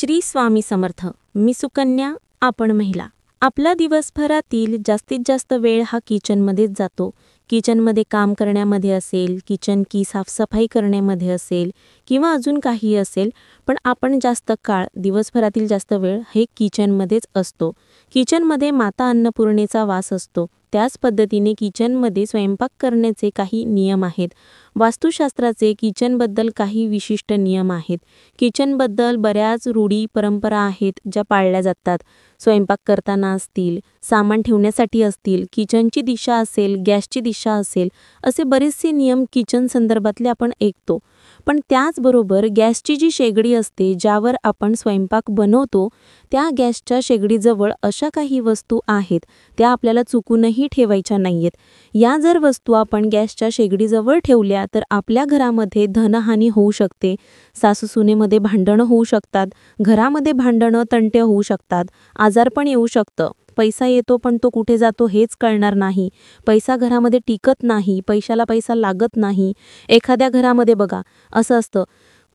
श्री स्वामी समर्थ. मी सुकन्या, आपण महिला. आपला दिवसभरातील जास्तीत जास्त वेळ हा किचनमध्येच जातो. किचनमध्ये काम करण्यामध्ये असेल, किचन की साफसफाई करण्यामध्ये असेल किंवा अजून काही असेल, पण आपण जास्त काळ दिवसभरातील जास्त वेळ हे किचनमध्येच असतो. किचनमध्ये माता अन्नपूर्णेचा वास असतो. त्याच पद्धतीने किचनमध्ये स्वयंपाक करण्याचे काही नियम आहेत. वास्तुशास्त्राचे किचनबद्दल काही विशिष्ट नियम आहेत. किचनबद्दल बऱ्याच रूढी परंपरा आहेत ज्या पाळल्या जातात. स्वयंपाक करताना असतील, सामान ठेवण्यासाठी असतील, किचनची दिशा असेल, गॅसची दिशा असेल, असे बरेचसे नियम किचन संदर्भातले आपण ऐकतो. पण त्याचबरोबर गॅसची जी शेगडी असते ज्यावर आपण स्वयंपाक बनवतो, त्या गॅसच्या शेगडीजवळ अशा काही वस्तू आहेत त्या आपल्याला चुकूनही ठेवायच्या नाहीयेत. या जर वस्तू आपण गॅसच्या शेगडीजवळ ठेवल्या तर आपल्या घरामध्ये धनहानी होऊ शकते. सासूसुनेमध्ये भांडणं होऊ शकतात, घरामध्ये भांडणं तंटे होऊ शकतात, आजारपण येऊ शकतं. पैसा येतो पण तो कुठे जातो हेच कळणार नाही. पैसा घरामध्ये टिकत नाही, पैशाला पैसा लागत नाही. एखाद्या घरामध्ये बघा असं असतं,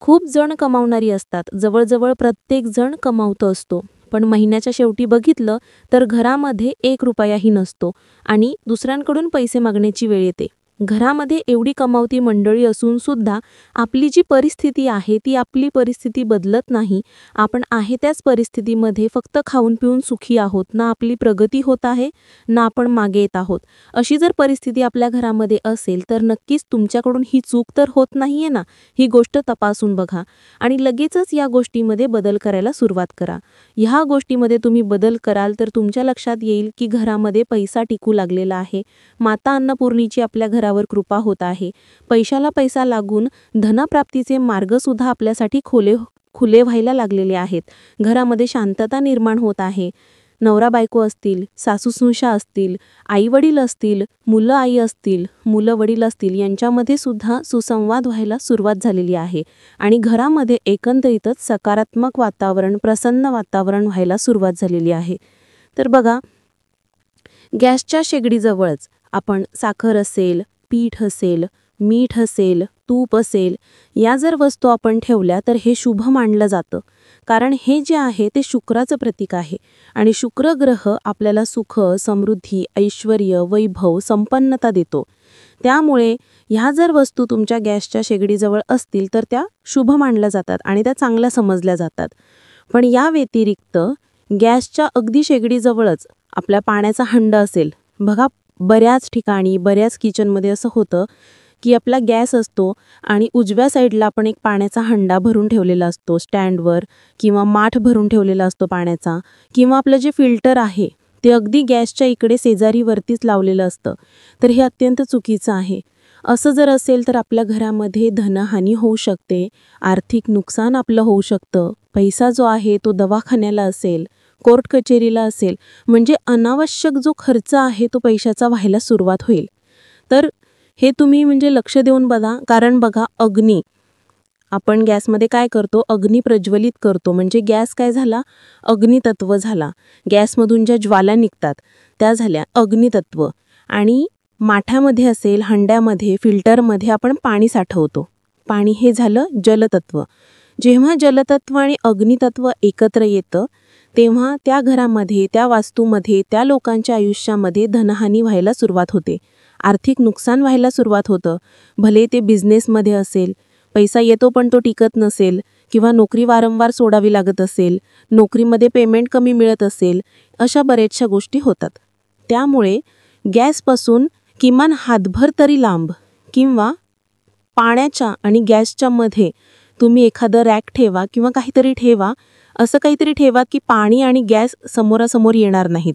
खूप जण कमावणारी असतात, जवळजवळ प्रत्येक जण कमावतो असतो, पण महिन्याच्या शेवटी बघितलं तर घरामध्ये 1 रुपयाही नसतो आणि दुसऱ्यांकडून पैसे मागण्याची वेळ येते. घरामध्ये एवढी कमावती मंडळी असून सुद्धा आपली जी परिस्थिती आहे ती आपली परिस्थिती बदलत नाही. आपण आहे त्याच परिस्थितीमध्ये फक्त खाऊन पिऊन सुखी आहोत. ना आपली प्रगती होत आहे, ना आपण मागे येत आहोत. अशी जर परिस्थिती आपल्या घरामध्ये असेल तर नक्कीच तुमच्याकडून ही चूक तर होत नाहीये ना. ही गोष्ट तपासून बघा आणि लगेचच या गोष्टीमध्ये बदल करायला सुरुवात करा. ह्या गोष्टीमध्ये तुम्ही बदल कराल तर तुमच्या लक्षात येईल की घरामध्ये पैसा टिकू लागलेला आहे. माता अन्नपूर्णेची आपल्या घरावर कृपा होत आहे. पैशाला पैसा लागून धनप्राप्तीचे मार्ग सुद्धा आपल्यासाठी खुले व्हायला लागलेले आहेत. घरामध्ये शांतता निर्माण होत आहे. नवरा बायको असतील, सासूसुशा असतील, आई वडील असतील, मुलं आई असतील, मुलं वडील असतील, यांच्यामध्ये सुद्धा सुसंवाद व्हायला सुरुवात झालेली आहे आणि घरामध्ये एकंदरीतच सकारात्मक वातावरण, प्रसन्न वातावरण व्हायला सुरुवात झालेली आहे. तर बघा, गॅसच्या शेगडीजवळच आपण साखर असेल, पीठ असेल, मीठ असेल, तूप असेल, या जर वस्तू आपण ठेवल्या तर हे शुभ मानलं जातं. कारण हे जे आहे ते शुक्राचं प्रतीक आहे आणि शुक्र ग्रह आपल्याला सुख, समृद्धी, ऐश्वर्य, वैभव, संपन्नता देतो. त्यामुळे ह्या जर वस्तू तुमच्या गॅसच्या शेगडीजवळ असतील तर त्या शुभ मानल्या जातात आणि त्या चांगल्या समजल्या जातात. पण या व्यतिरिक्त गॅसच्या अगदी शेगडीजवळच आपल्या पाण्याचा हंडा असेल. बघा, बऱ्याच ठिकाणी, बऱ्याच किचनमध्ये असं होतं की आपला गॅस असतो आणि उजव्या साईडला आपण एक पाण्याचा हंडा भरून ठेवलेला असतो स्टँडवर, किंवा माठ भरून ठेवलेला असतो पाण्याचा, किंवा आपलं जे फिल्टर आहे ते अगदी गॅसच्या इकडे शेजारीवरतीच लावलेलं असतं. तर हे अत्यंत चुकीचं आहे. असं जर असेल तर आपल्या घरामध्ये धनहानी होऊ शकते, आर्थिक नुकसान आपलं होऊ शकतं. पैसा जो आहे तो दवाखान्याला असेल, कोर्ट कचेरीला असेल, म्हणजे अनावश्यक जो खर्च आहे तो पैशाचा व्हायला सुरुवात होईल. तर हे तुम्ही म्हणजे लक्ष देऊन बघा. कारण बघा, अग्नी, आपण गॅसमध्ये काय करतो, अग्नी प्रज्वलित करतो, म्हणजे गॅस काय झाला, अग्नितत्व झाला. गॅसमधून ज्या ज्वाला निघतात त्या झाल्या अग्नितत्व. आणि माठामध्ये असेल, हंड्यामध्ये, फिल्टरमध्ये आपण पाणी साठवतो, पाणी हे झालं जलतत्व. जेव्हा जलतत्व आणि अग्नितत्व एकत्र येतं तेव्हा त्या घरामध्ये, त्या वास्तूमध्ये, त्या लोकांच्या आयुष्यामध्ये धनहानी व्हायला सुरुवात होते, आर्थिक नुकसान व्हायला सुरुवात होतं. भले ते बिझनेसमध्ये असेल, पैसा येतो पण तो टिकत नसेल, किंवा नोकरी वारंवार सोडावी लागत असेल, नोकरीमध्ये पेमेंट कमी मिळत असेल, अशा बऱ्याचशा गोष्टी होतात. त्यामुळे गॅसपासून किमान हातभर तरी लांब किंवा पाण्याच्या आणि गॅसच्या मध्ये तुम्ही एखादं रॅक ठेवा किंवा काहीतरी ठेवा. असं काहीतरी ठेवा की पाणी आणि गॅस समोरासमोर येणार नाहीत.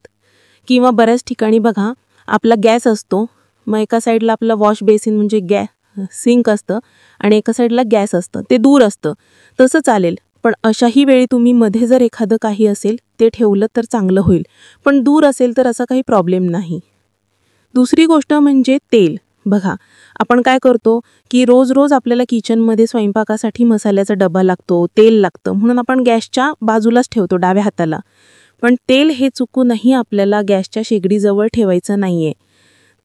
किंवा बऱ्याच ठिकाणी बघा, आपला गॅस असतो, मग एका साईडला आपलं वॉश बेसिन म्हणजे सिंक असतं आणि एका साईडला गॅस असतं, ते दूर असतं. तसं चालेल, पण अशाही वेळी तुम्ही मध्ये जर एखादं काही असेल ते ठेवलं तर चांगलं होईल. पण दूर असेल तर असा काही प्रॉब्लेम नाही. दुसरी गोष्ट म्हणजे तेल. बघा, आपण काय करतो की रोज रोज आपल्याला किचनमध्ये स्वयंपाकासाठी मसाल्याचा डबा लागतो, तेल लागतं, म्हणून आपण गॅसच्या बाजूलाच ठेवतो डाव्या हाताला. पण तेल हे चुकूनही आपल्याला गॅसच्या शेगडीजवळ ठेवायचं नाहीये.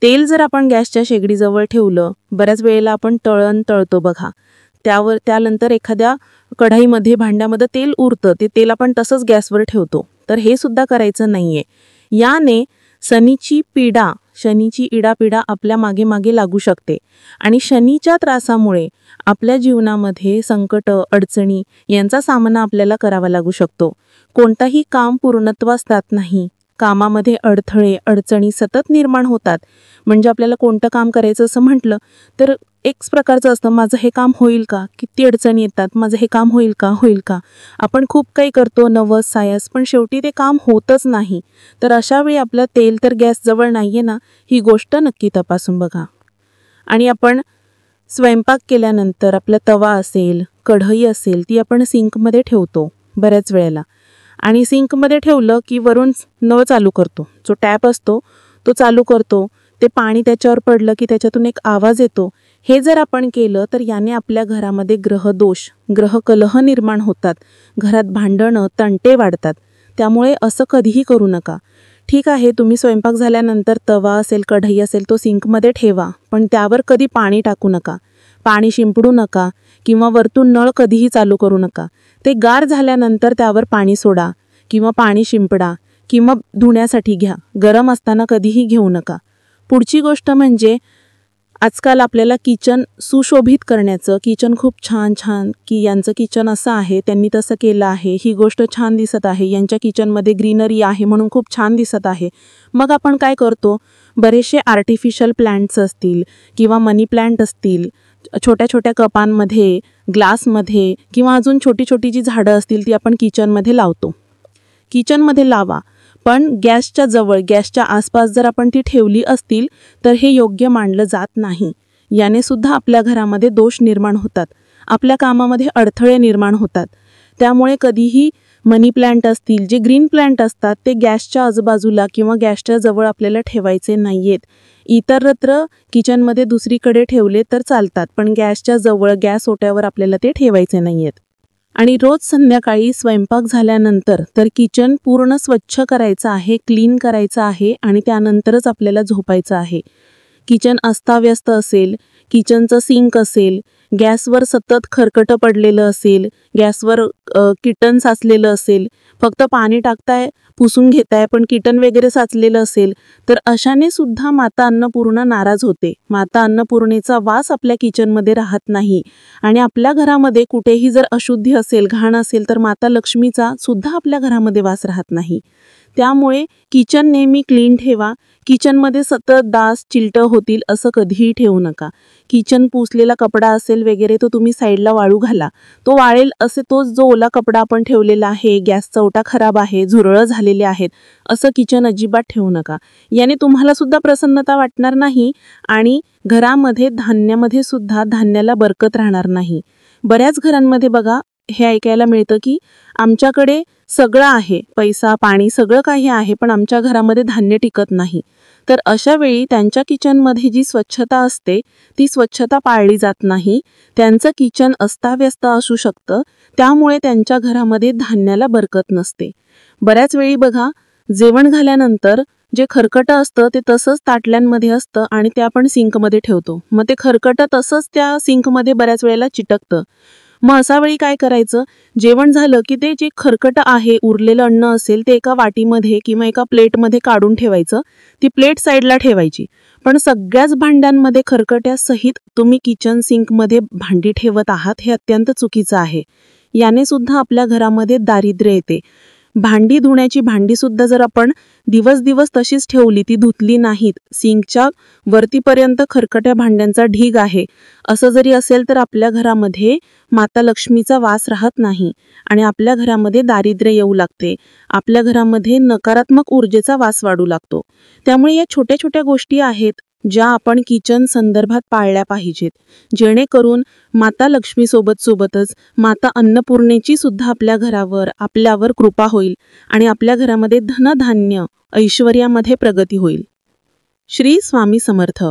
तेल जर आपण गॅसच्या शेगडीजवळ ठेवलं, बऱ्याच वेळेला आपण तळण तळतो बघा, त्यानंतर एखाद्या कढाईमध्ये भांड्यामध्ये तेल उरतं, ते तेल आपण तसंच गॅसवर ठेवतो. तर हे सुद्धा करायचं नाहीये. याने शनीची इडापिडा आपल्या मागे मागे लागू शकते आणि शनीच्या त्रासामुळे आपल्या जीवनामध्ये संकट, अडचणी यांचा सामना आपल्याला करावा लागू शकतो. कोणताही काम पूर्णत्वास जात नाही. कामामध्ये अडथळे, अडचणी सतत निर्माण होतात. म्हणजे आपल्याला कोणतं काम करायचं असं म्हटलं तर एक प्रकारचं असतं, माझं हे काम होईल का? किती अडचणी येतात, माझं हे काम होईल का? आपण खूप काही करतो, नवस सायास, पण शेवटी ते काम होतच नाही. तर अशा वेळी आपलं तेल तर गॅस जवळ नाहीये ना, ही गोष्ट नक्की तपासून बघा. आणि आपण स्वयंपाक केल्यानंतर आपला तवा असेल, कढई असेल, ती आपण सिंकमध्ये ठेवतो बऱ्याच वेळेला. आणि सिंकमध्ये ठेवलं की वरून नळ चालू करतो, जो टॅप असतो तो चालू करतो. ते पाणी त्याच्यावर पडलं की त्याच्यातून एक आवाज येतो. हे जर आपण केलं तर याने आपल्या घरामध्ये ग्रहदोष, ग्रहकलह निर्माण होतात. घरात भांडणं, तंटे वाढतात. त्यामुळे असं कधीही करू नका. ठीक आहे, तुम्ही स्वयंपाक झाल्यानंतर तवा असेल, कढई असेल, तो सिंकमध्ये ठेवा, पण त्यावर कधी पाणी टाकू नका, पाणी शिंपडू नका किंवा वरतून नळ कधीही चालू करू नका. ते गार झाल्यानंतर त्यावर पाणी सोडा किंवा पाणी शिंपडा किंवा धुण्यासाठी घ्या. गरम असताना कधीही घेऊ नका. पुढची गोष्ट म्हणजे आजकाल आपल्याला किचन सुशोभित करण्याचं, किचन खूप छान की यांचं किचन असं आहे, त्यांनी तसं केलं आहे, ही गोष्ट छान दिसत आहे, यांच्या किचनमध्ये ग्रीनरी आहे म्हणून खूप छान दिसत आहे. मग आपण काय करतो, बरेचसे आर्टिफिशियल प्लांट्स असतील किंवा मनी प्लांट असतील, छोट्या छोट्या कपांमध्ये, ग्लासमध्ये किंवा अजून छोटी जी झाडं असतील ती आपण किचनमध्ये लावतो. किचनमध्ये लावा, पण गॅसच्या जवळ, गॅसच्या आसपास जर आपण ती ठेवली असतील तर हे योग्य मानलं जात नाही. याने सुद्धा आपल्या घरामध्ये दोष निर्माण होतात, आपल्या कामामध्ये अडथळे निर्माण होतात. त्यामुळे कधीही मनी प्लांट असतील, जे ग्रीन प्लांट असतात, ते गॅसच्या आजूबाजूला किंवा गॅसच्या जवळ आपल्याला ठेवायचे नाहीयेत. इतरत्र किचनमध्ये दुसरीकडे ठेवले तर चालतात, पण गॅसच्या जवळ, गॅस ओट्यावर आपल्याला ते ठेवायचे नाहीयेत. आणि रोज संध्याकाळी स्वयंपाक झाल्यानंतर तर किचन पूर्ण स्वच्छ करायचं आहे, क्लीन करायचं आहे आणि त्यानंतरच आपल्याला झोपायचं आहे. किचन अस्ताव्यस्त असेल, किचनचं सिंक असेल, गॅसवर सतत खरकटं पडलेलं असेल, गॅसवर किटन साचलेलं असेल, फक्त पाणी टाकताय, पुसून घेताय, पण किटन वगैरे साचलेलं असेल, तर अशाने सुद्धा माता अन्नपूर्णा नाराज होते. माता अन्नपूर्णेचा वास आपल्या किचनमध्ये राहत नाही आणि आपल्या घरामध्ये कुठेही जर अशुद्धी असेल, घाण असेल, तर माता लक्ष्मीचा सुद्धा आपल्या घरामध्ये वास राहत नाही. त्यामुळे किचन नेहमी क्लीन ठेवा. किचनमध्ये सतत डास, चिलटं होतील असं कधीही ठेवू नका. किचन पुसलेला कपडा असेल वगैरे तो तुम्ही साईडला वाळू घाला. तो वाळेल असे तोच जो ओला कपडा आपण ठेवलेला आहे, गॅसचा ओटा खराब आहे, झुरळं झालेले आहेत, असं किचन अजिबात ठेवू नका. याने तुम्हाला सुद्धा प्रसन्नता वाटणार नाही आणि घरामध्ये धान्यामध्ये सुद्धा धान्याला बरकत राहणार नाही. बऱ्याच घरांमध्ये बघा हे ऐकायला मिळतं की आमच्याकडे सगळं आहे, पैसा, पाणी सगळं काही आहे, पण आमच्या घरामध्ये धान्य टिकत नाही. तर अशा वेळी त्यांच्या किचनमध्ये जी स्वच्छता असते ती स्वच्छता पाळली जात नाही. त्यांचं किचन अस्ताव्यस्त असू शकतं, त्यामुळे त्यांच्या घरामध्ये धान्याला बरकत नसते. बऱ्याच वेळी बघा जेवण झाल्यानंतर जे खरकटं असतं ते तसंच ताटल्यांमध्ये असतं आणि ते आपण सिंकमध्ये ठेवतो. मग ते खरकटं तसंच त्या सिंकमध्ये बऱ्याच वेळेला चिटकतं. मग अशा वेळी काय करायचं, जेवण झालं की ते जे खरकटं आहे, उरलेलं अन्न असेल ते एका वाटीमध्ये किंवा एका प्लेटमध्ये काढून ठेवायचं. ती प्लेट साईडला ठेवायची, पण सगळ्याच भांड्यांमध्ये खरकट्यासहित तुम्ही किचन सिंकमध्ये भांडी ठेवत आहात, हे अत्यंत चुकीचं आहे. याने सुद्धा आपल्या घरामध्ये दारिद्र्य येते. भांडी धुण्याची भांडीसुद्धा जर आपण दिवस तशीच ठेवली, ती धुतली नाहीत, सिंकच्या वरतीपर्यंत खरकट्या भांड्यांचा ढीग आहे, असं जरी असेल तर आपल्या घरामध्ये माता लक्ष्मीचा वास राहत नाही आणि आपल्या घरामध्ये दारिद्र्य येऊ लागते. आपल्या घरामध्ये नकारात्मक ऊर्जेचा वास वाढू लागतो. त्यामुळे या छोट्या छोट्या गोष्टी आहेत ज्या आपण किचन संदर्भात पाळल्या पाहिजेत, जेणेकरून माता लक्ष्मी सोबतच माता अन्नपूर्णेची सुद्धा आपल्या घरावर, आपल्यावर कृपा होईल आणि आपल्या घरामध्ये धनधान्य, ऐश्वर्यामध्ये प्रगती होईल. श्री स्वामी समर्थ.